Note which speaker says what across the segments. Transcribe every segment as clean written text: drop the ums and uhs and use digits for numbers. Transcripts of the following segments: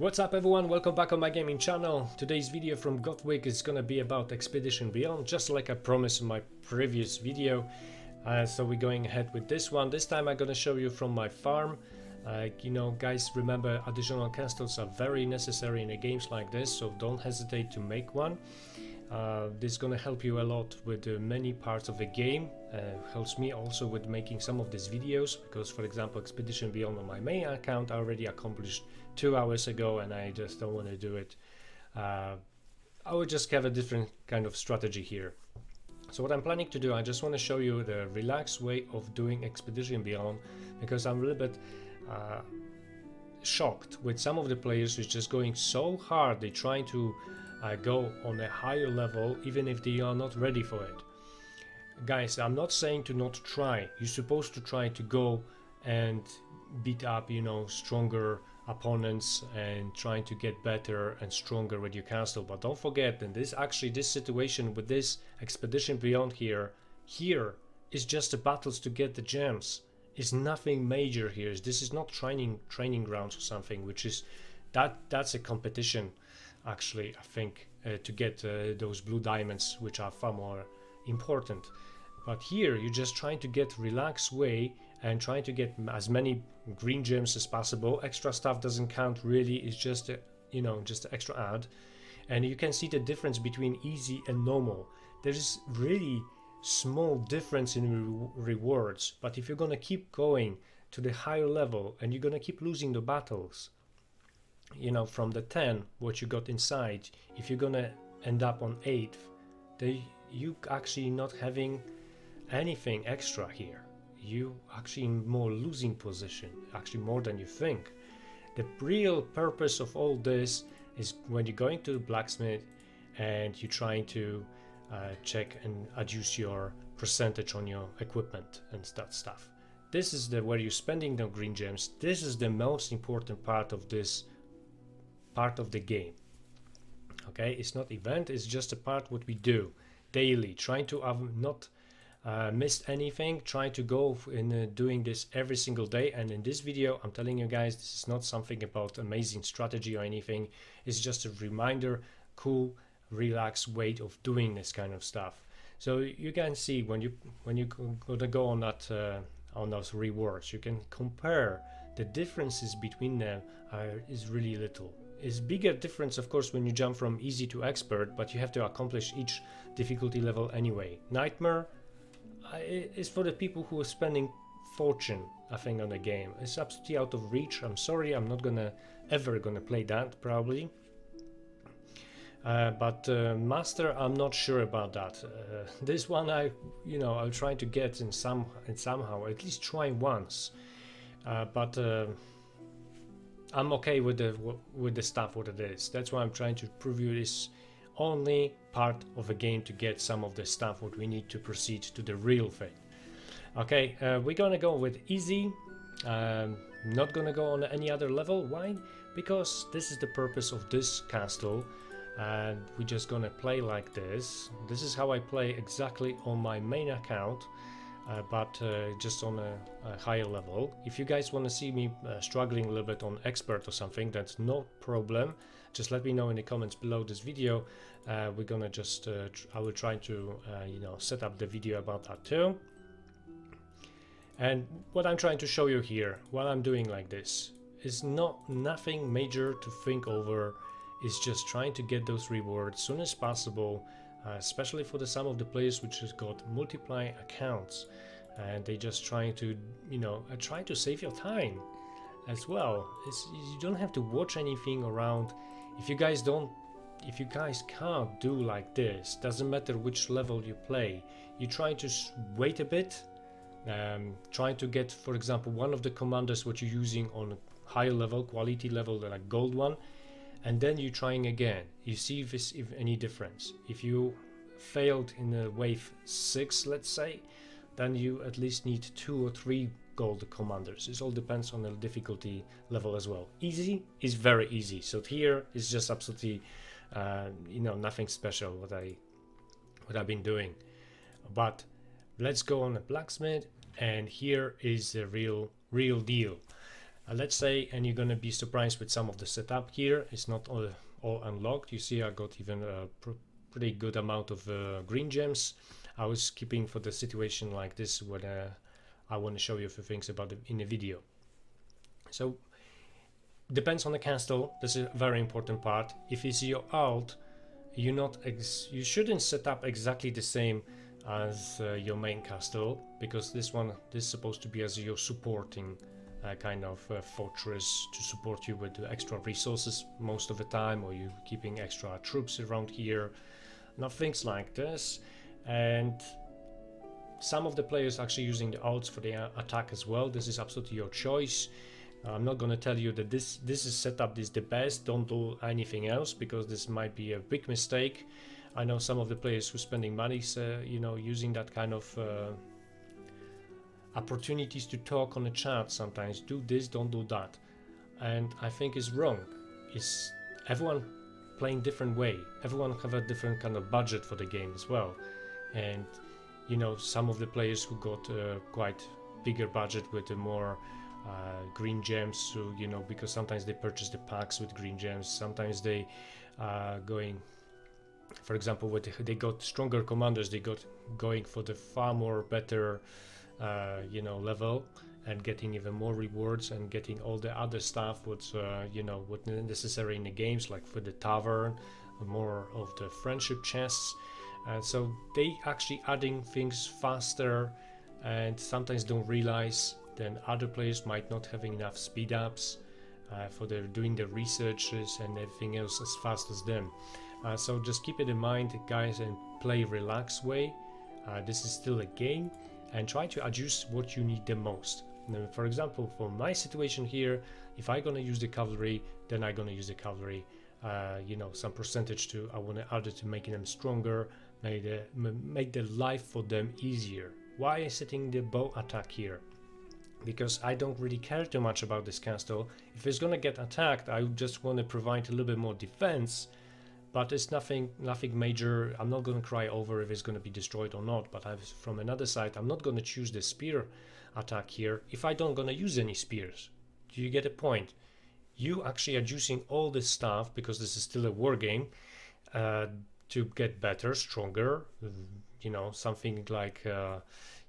Speaker 1: What's up everyone, welcome back on my gaming channel. Today's video from Gothwick is gonna be about Expedition Beyond, just like I promised in my previous video. So we're going ahead with this one. This time I'm gonna show you from my farm. You know guys, remember additional castles are very necessary in games like this, so don't hesitate to make one. This is gonna help you a lot with many parts of the game. Helps me also with making some of these videos, because for example Expedition Beyond on my main account I already accomplished 2 hours ago and I just don't want to do it. I would just have a different kind of strategy here. So what I'm planning to do, I just want to show you the relaxed way of doing Expedition Beyond, because I'm a little bit shocked with some of the players who's just going so hard. They're trying to go on a higher level even if they are not ready for it. Guys, I'm not saying to not try. You're supposed to try to go and beat up, you know, stronger opponents and trying to get better and stronger with your castle. But don't forget that this situation with this Expedition Beyond here is just the battles to get the gems. It's nothing major here. This is not training grounds or something, which is that's a competition actually, I think, to get those blue diamonds, which are far more important. But here you're just trying to get relaxed way and trying to get as many green gems as possible. Extra stuff doesn't count really, it's just a, you know, just an extra add. And you can see the difference between easy and normal. There's really small difference in rewards, but if you're gonna keep going to the higher level and you're gonna keep losing the battles, you know, from the 10 what you got inside, if you're gonna end up on 8th, you actually not having anything extra here. You actually in more losing position, actually more than you think. The real purpose of all this is when you're going to the Blacksmith and you're trying to check and adjust your percentage on your equipment and that stuff. This is where you're spending the green gems. This is the most important part of this part of the game. Okay, it's not event, it's just a part what we do daily, trying to not miss anything, trying to go in doing this every single day. And in this video I'm telling you guys, this is not something about amazing strategy or anything. It's just a reminder, cool, relaxed way of doing this kind of stuff. So you can see when you gonna go on that on those rewards, you can compare the differences between them is really little. It's bigger difference of course when you jump from easy to expert, but you have to accomplish each difficulty level anyway. Nightmare is for the people who are spending fortune, I think, on the game. It's absolutely out of reach. I'm sorry, I'm not ever gonna play that probably. But Master, I'm not sure about that. This one I'll try to get in somehow, at least try once. But I'm okay with the stuff what it is. That's why I'm trying to prove you this only part of a game to get some of the stuff what we need to proceed to the real thing. Okay, we're gonna go with easy. Not gonna go on any other level. Why? Because this is the purpose of this castle, and we're just gonna play like this. This is how I play exactly on my main account. But just on a higher level. If you guys want to see me struggling a little bit on expert or something, that's no problem. Just let me know in the comments below this video. We're gonna just I will try to set up the video about that too. And what I'm trying to show you here, what I'm doing like this, is nothing major to think over. It's just trying to get those rewards as soon as possible. Especially for some of the players which has got multiply accounts, and they just trying to try to save your time as well. You don't have to watch anything around. If you guys can't do like this, doesn't matter which level you play, you try to wait a bit, trying to get, for example, one of the commanders what you're using on a higher level, quality level, like gold one, and then you're trying again. You see if any difference. If you failed in a wave 6, let's say, then you at least need 2 or 3 gold commanders. It all depends on the difficulty level as well. Easy is very easy. So here is just absolutely nothing special what I've been doing. But let's go on a Blacksmith, and here is the real deal. Let's say, and you're going to be surprised with some of the setup here. It's not all unlocked. You see I got even a pretty good amount of green gems. I was keeping for the situation like this when I want to show you a few things about it in the video. So depends on the castle. This is a very important part. If it's your alt, you shouldn't set up exactly the same as your main castle, because this is supposed to be as your supporting kind of fortress to support you with extra resources most of the time, or you keeping extra troops around here, not things like this. And some of the players actually using the alts for the attack as well. This is absolutely your choice. I'm not going to tell you that this is set up, this is the best, don't do anything else, because this might be a big mistake. I know some of the players who are spending money, you know, using that kind of opportunities to talk on the chat sometimes. Do this, don't do that. And I think it's wrong. It's everyone playing different way. Everyone have a different kind of budget for the game as well. And you know, some of the players who got quite bigger budget with the more green gems, so you know, because sometimes they purchase the packs with green gems, sometimes they going, for example, with they got stronger commanders, they got going for the far more better you know, level, and getting even more rewards and getting all the other stuff what's you know, what necessary in the games, like for the tavern, more of the friendship chests. And so they actually adding things faster, and sometimes don't realize. Then other players might not having enough speed ups for their doing the researches and everything else as fast as them. So just keep it in mind, guys, and play relaxed way. This is still a game, and try to adjust what you need the most. Now, for example, for my situation here, if I'm gonna use the cavalry, then I'm gonna use the cavalry. You know, some percentage to I want to add it to making them stronger, make the life for them easier. Why is setting the bow attack here? Because I don't really care too much about this castle. If it's gonna get attacked, I just want to provide a little bit more defense, but it's nothing major. I'm not gonna cry over if it's gonna be destroyed or not. But from another side, I'm not gonna choose the spear attack here if I don't gonna use any spears. Do you get a point? You actually are using all this stuff, because this is still a war game, to get better, stronger. You know, something like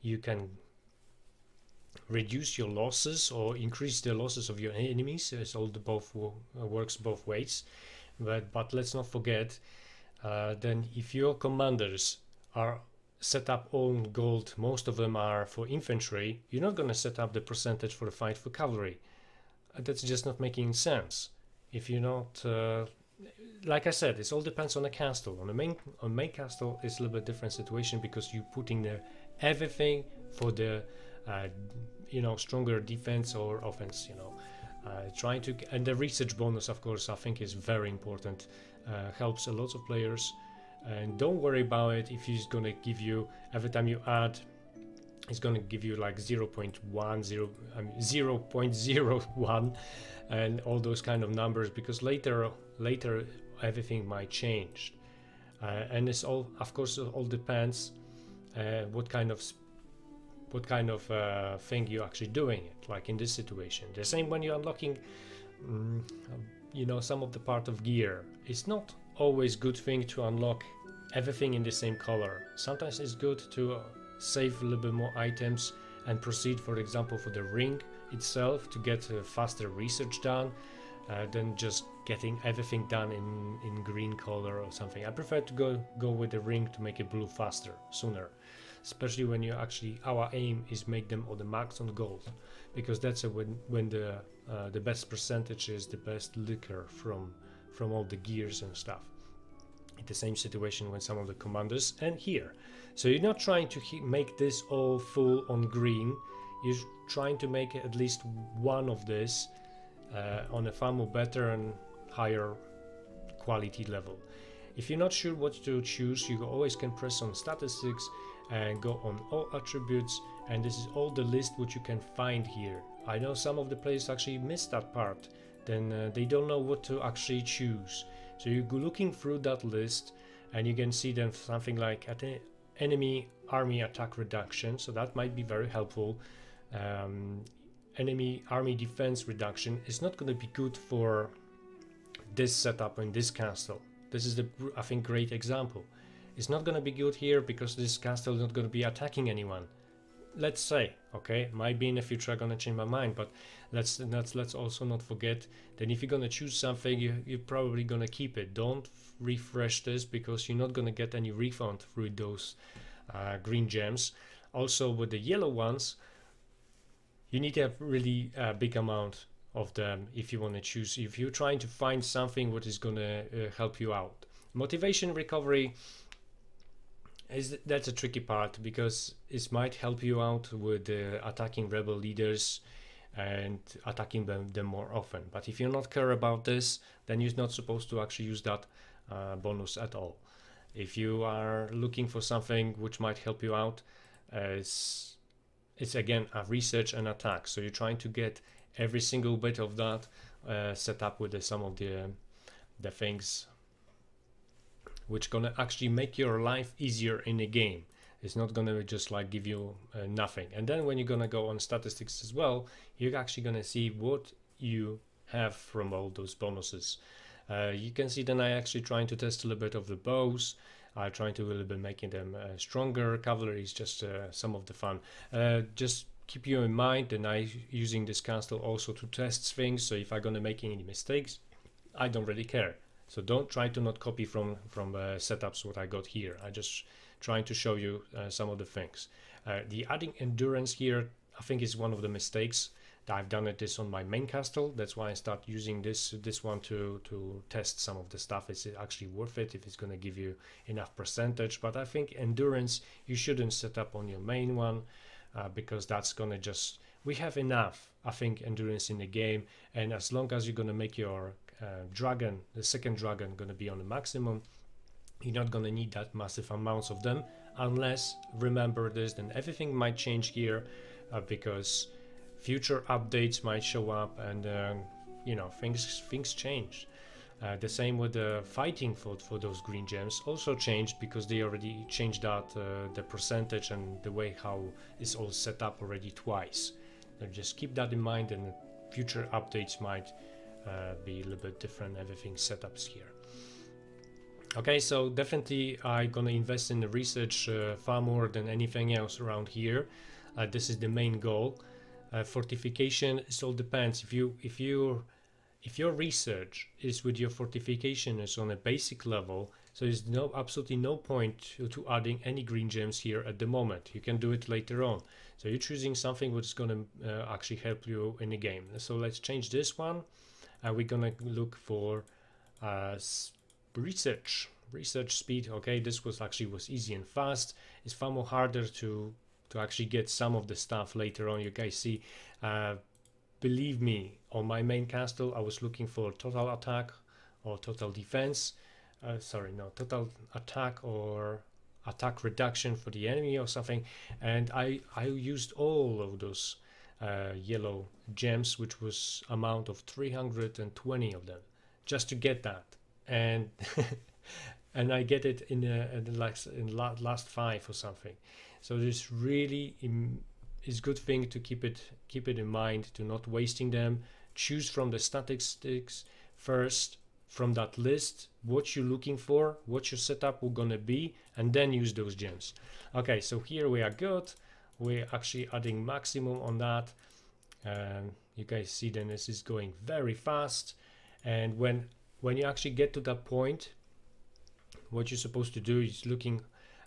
Speaker 1: you can reduce your losses or increase the losses of your enemies. It's all works both ways. But let's not forget, then if your commanders are set up on gold, most of them are for infantry, you're not going to set up the percentage for the fight for cavalry. That's just not making sense. If you're not, like I said, it all depends on the castle. On the main castle, it's a little bit different situation, because you're putting there everything for the you know, stronger defense or offense. You know, trying to, and the research bonus, of course, I think is very important. Helps a lot of players, and don't worry about it if he's gonna give you every time you add. It's going to give you like 0.01 and all those kind of numbers, because later everything might change, and it's all, of course, it all depends what kind of thing you're actually doing it. Like in this situation, the same when you're unlocking you know, some of the part of gear. It's not always good thing to unlock everything in the same color. Sometimes it's good to save a little bit more items and proceed, for example, for the ring itself, to get faster research done than just getting everything done in green color or something. I prefer to go with the ring to make it blue faster, sooner, especially when you actually, our aim is make them all the max on gold, because that's when the best percentage is the best liquor from all the gears and stuff. In the same situation when some of the commanders and here. So you're not trying to make this all full on green. You're trying to make at least one of this on a far more better and higher quality level. If you're not sure what to choose, you always can press on statistics and go on all attributes, and this is all the list what you can find here. I know some of the players actually missed that part, then they don't know what to actually choose. So you go looking through that list, and you can see then something like enemy army attack reduction, so that might be very helpful. enemy army defense reduction is not going to be good for this setup in this castle. This is the, I think, great example. It's not going to be good here because this castle is not going to be attacking anyone. Let's say, okay, might be in the future I'm going to change my mind, but let's also not forget that if you're going to choose something, you're probably going to keep it. Don't refresh this because you're not going to get any refund through those green gems. Also with the yellow ones, you need to have really a big amount of them if you want to choose, if you're trying to find something what is going to help you out. Motivation recovery, that's a tricky part because it might help you out with attacking rebel leaders and attacking them more often. But if you're not care about this, then you're not supposed to actually use that bonus at all. If you are looking for something which might help you out, it's again a research and attack. So you're trying to get every single bit of that set up with some of the things which gonna actually make your life easier in the game. It's not gonna just like give you nothing. And then when you're gonna go on statistics as well, you're actually gonna see what you have from all those bonuses. You can see then I actually trying to test a little bit of the bows. I'm trying to a little bit making them stronger. Cavalry is just some of the fun. Just keep you in mind that I using this castle also to test things. So if I'm gonna make any mistakes, I don't really care. So don't try to not copy from setups what I got here. I just trying to show you some of the things. The adding endurance here, I think, is one of the mistakes. I've done this on my main castle. That's why I start using this one to test some of the stuff. Is it actually worth it if it's going to give you enough percentage? But I think endurance you shouldn't set up on your main one because that's going to just, we have enough, I think, endurance in the game. And as long as you're going to make your dragon, the second dragon, going to be on the maximum, you're not going to need that massive amounts of them, unless, remember this, then everything might change here because future updates might show up and you know, things change. The same with the fighting for those green gems also changed because they already changed that the percentage and the way how it's all set up already twice. So just keep that in mind, and future updates might be a little bit different, everything setups here. Okay, so definitely I'm gonna invest in the research far more than anything else around here. This is the main goal. Fortification, it all depends. If your research is with your fortification is on a basic level, so there's absolutely no point to adding any green gems here at the moment. You can do it later on. So you're choosing something which is going to actually help you in the game. So let's change this one, and we're going to look for research speed. Okay, this was easy and fast. It's far more harder to actually get some of the stuff later on. You guys see, believe me, on my main castle I was looking for total attack or total defense, total attack or attack reduction for the enemy or something, and I used all of those yellow gems, which was amount of 320 of them just to get that, and and I get it in the last 5 or something. So this really is good thing to keep it in mind, to not wasting them. Choose from the statistics first, from that list, what you're looking for, what your setup will gonna be, and then use those gems. Okay, so here we are good. We're actually adding maximum on that. You guys see then this is going very fast, and when you actually get to that point, what you're supposed to do is looking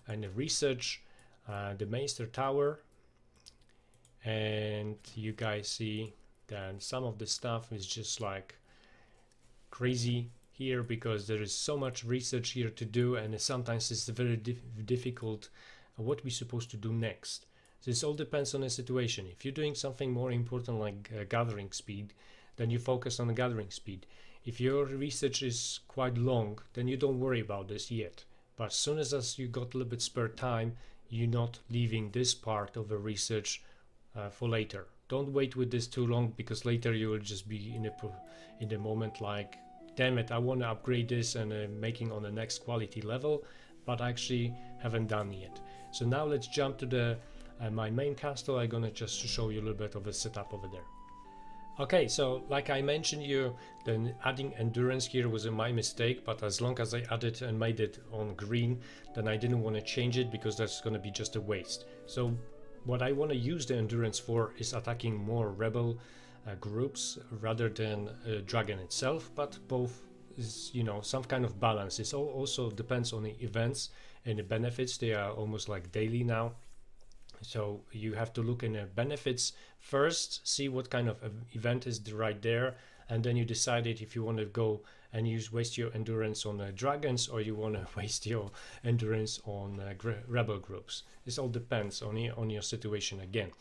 Speaker 1: and research the Meister Tower, and you guys see then some of the stuff is just like crazy here because there is so much research here to do, and sometimes it's very difficult what we're supposed to do next. This all depends on the situation. If you're doing something more important like gathering speed, then you focus on the gathering speed. If your research is quite long, then you don't worry about this yet. But as soon as you got a little bit spare time, you're not leaving this part of the research for later. Don't wait with this too long, because later you will just be in the moment like, damn it, I want to upgrade this and making on the next quality level, but I actually haven't done yet. So now let's jump to the my main castle. I'm gonna just show you a little bit of a setup over there. Okay, so like I mentioned you, then adding endurance here was my mistake, but as long as I added and made it on green, then I didn't want to change it because that's going to be just a waste. So what I want to use the endurance for is attacking more rebel groups rather than dragon itself, but both is, you know, some kind of balance. It also depends on the events and the benefits. They are almost like daily now. So you have to look in the benefits first, see what kind of event is right there, and then you decide it if you want to go and waste your endurance on dragons, or you want to waste your endurance on rebel groups. This all depends on your situation again.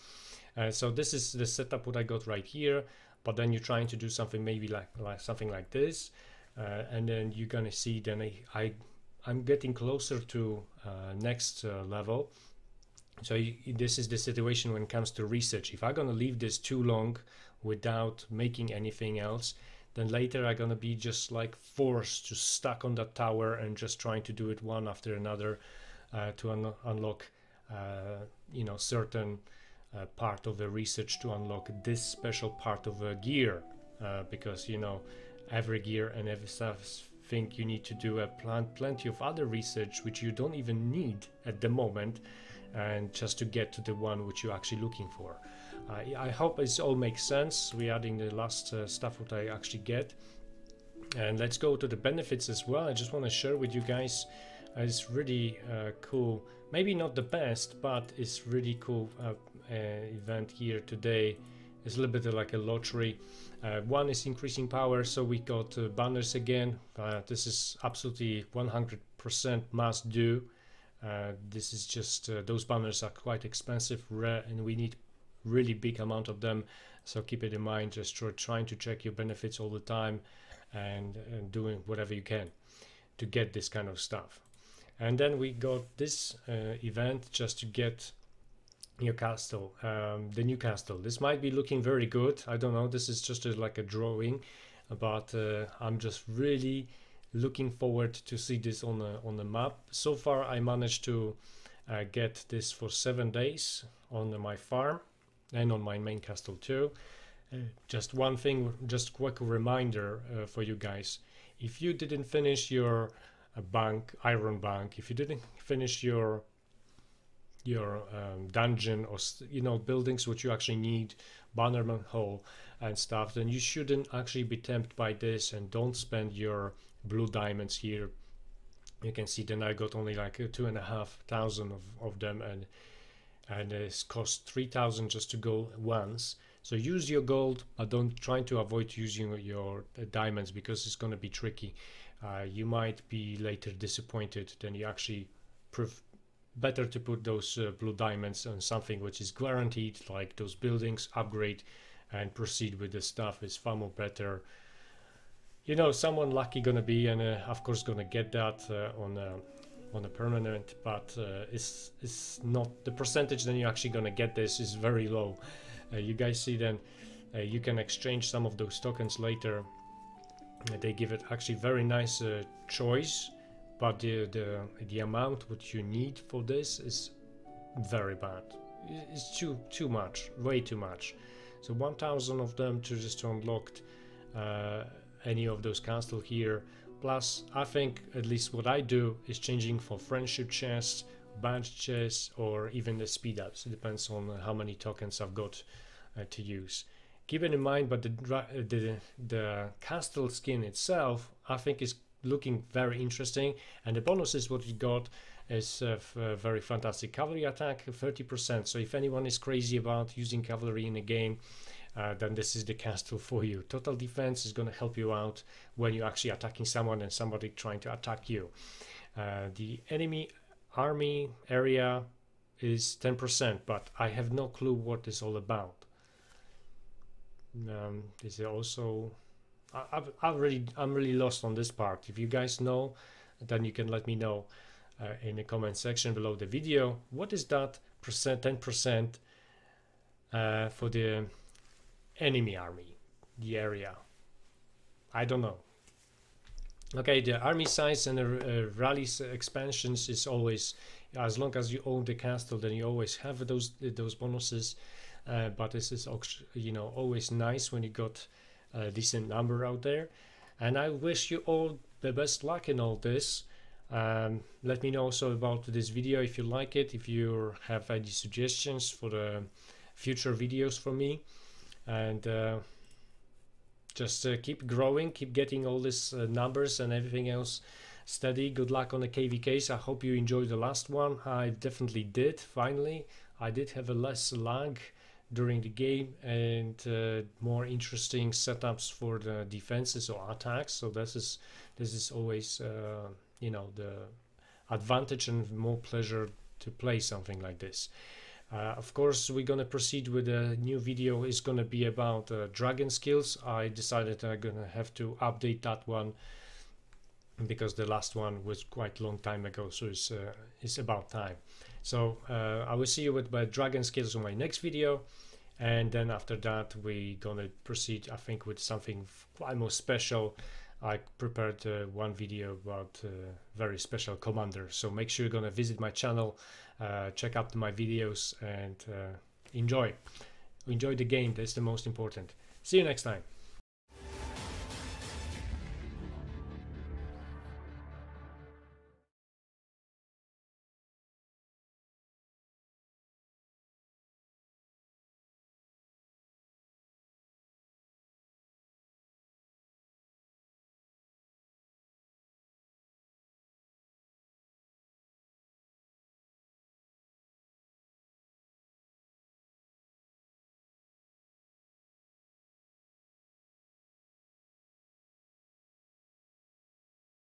Speaker 1: So this is the setup what I got right here, but then you're trying to do something maybe like something like this, and then you're gonna see then I'm getting closer to next level. So this is the situation when it comes to research. If I'm gonna leave this too long without making anything else, then later I'm gonna be just like forced to stuck on that tower and just trying to do it one after another to unlock you know, certain part of the research, to unlock this special part of a gear, because, you know, every gear and every stuff think you need to do plenty of other research which you don't even need at the moment, and just to get to the one which you're actually looking for. I hope it all makes sense. We're adding the last stuff what I actually get, and let's go to the benefits as well. I just want to share with you guys, it's really cool, maybe not the best, but it's really cool event here today. It's a little bit like a lottery. One is increasing power, so we got banners again. This is absolutely 100% must do. This is just those banners are quite expensive, rare, and we need really big amount of them, so keep it in mind. Just trying to check your benefits all the time and doing whatever you can to get this kind of stuff. And then we got this event just to get your castle, the new castle. This might be looking very good, I don't know, this is just like a drawing, but I'm just really looking forward to see this on the map. So far I managed to get this for 7 days on my farm and on my main castle too. Just one thing, just quick reminder for you guys: if you didn't finish your iron bank, if you didn't finish your dungeon, or you know, buildings which you actually need, bannerman hole and stuff, then you shouldn't actually be tempted by this, and don't spend your blue diamonds here. You can see then I got only like 2,500 of them, and it's cost 3,000 just to go once. So use your gold, but don't try to avoid using your diamonds, because it's going to be tricky. You might be later disappointed. Then you actually better to put those blue diamonds on something which is guaranteed, like those buildings, upgrade and proceed with the stuff. Is far more better. You know, someone lucky gonna be, and of course gonna get that on a permanent, but it's not the percentage that you're actually gonna get this is very low. You guys see then you can exchange some of those tokens later. They give it actually very nice choice, but the amount what you need for this is very bad. It's too much, way too much. So 1,000 of them to just unlock any of those castles here. Plus I think at least what I do is changing for friendship chests, badge chests, or even the speed ups. It depends on how many tokens I've got to use. Keep it in mind, but the castle skin itself I think is looking very interesting, and the bonuses what you got is very fantastic. Cavalry attack 30%, so if anyone is crazy about using cavalry in a game, then this is the castle for you. Total defense is going to help you out when you're actually attacking someone and somebody trying to attack you. The enemy army area is 10%, but I have no clue what it's all about. Is it also I'm really lost on this part. If you guys know, then you can let me know in the comment section below the video. What is that 10% for the enemy army, the area? I don't know. Okay, the army size and the rally expansions is always, as long as you own the castle, then you always have those bonuses. but this is, you know, always nice when you got a decent number out there. And I wish you all the best luck in all this. Let me know also about this video if you like it, if you have any suggestions for the future videos from me, and just keep growing, keep getting all these numbers and everything else steady. Good luck on the KVKs. I hope you enjoyed the last one. I definitely did. Finally, I did have a less lag during the game and more interesting setups for the defenses or attacks. So this is always you know, the advantage and more pleasure to play something like this. Of course, we're gonna proceed with a new video. Is gonna be about dragon skills. I decided I'm gonna have to update that one because the last one was quite a long time ago, so it's about time. So I will see you with my dragon skills on my next video, and then after that we're gonna proceed, I think, with something quite more special. I prepared one video about very special commander, so make sure you're gonna visit my channel, check out my videos, and enjoy the game. That's the most important. See you next time.